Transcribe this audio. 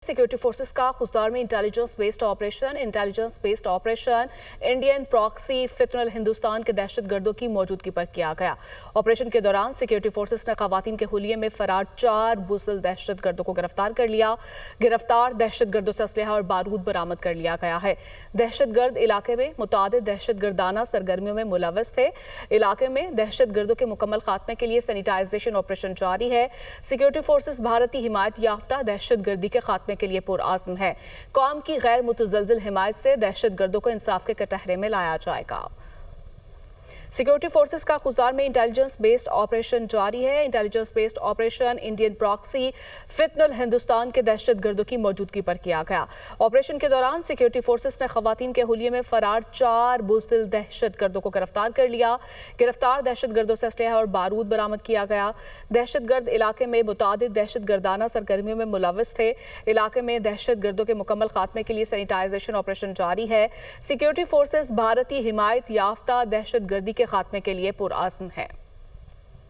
Security forces का खुजदार में intelligence based operation Indian proxy फितरल हिंदुस्तान के दहशतगर्दों की मौजूदगी पर किया गया। ऑपरेशन के दौरान सिक्योरिटी फोर्सेस ने खवातीन के हुलिये में फरार 4 बुज़दिल दहशतगर्दों को गिरफ्तार कर लिया। गिरफ्तार दहशतगर्दों से असलहा और बारूद बरामद कर लिया गया है। दहशतगर्द इलाके में मुतादिद दहशतगर्दाना सरगर्मियों में मुलव्वस थे। इलाके में दहशतगर्दों के मुकम्मल खात्मे के लिए सैनिटाइजेशन ऑपरेशन जारी है। सिक्योरिटी फोर्सेस भारतीय हिमायत याफ्ता दहशतगर्दी के खात्मे के लिए पुरआज़्म है। कौम की गैर मुतज़लज़िल हिमायत से दहशतगर्दों को इंसाफ के कटहरे में लाया जाएगा। सिक्योरिटी फोर्सेस का खुजदार में इंटेलिजेंस बेस्ड ऑपरेशन जारी है। Intelligence based operation Indian proxy फितरल हिंदुस्तान के दहशतगर्दों की मौजूदगी पर किया गया। ऑपरेशन के दौरान सिक्योरिटी फोर्सेस ने खवातीन के हुलिये में फरार 4 बुज़दिल दहशतगर्दों को गिरफ्तार कर लिया। गिरफ्तार दहशतगर्दों से असलहा और बारूद बरामद किया गया। दहशतगर्द इलाके में मुतादिद दहशतगर्दाना सरगर्मियों में मुलव्वस थे। इलाके में दहशतगर्दों के मुकम्मल खात्मे के लिए सैनिटाइजेशन ऑपरेशन जारी है। सिक्योरिटी फोर्सेस भारतीय हिमायत याफ्ता दहशतगर्दी के खात्मे के लिए पुरआज़्म है।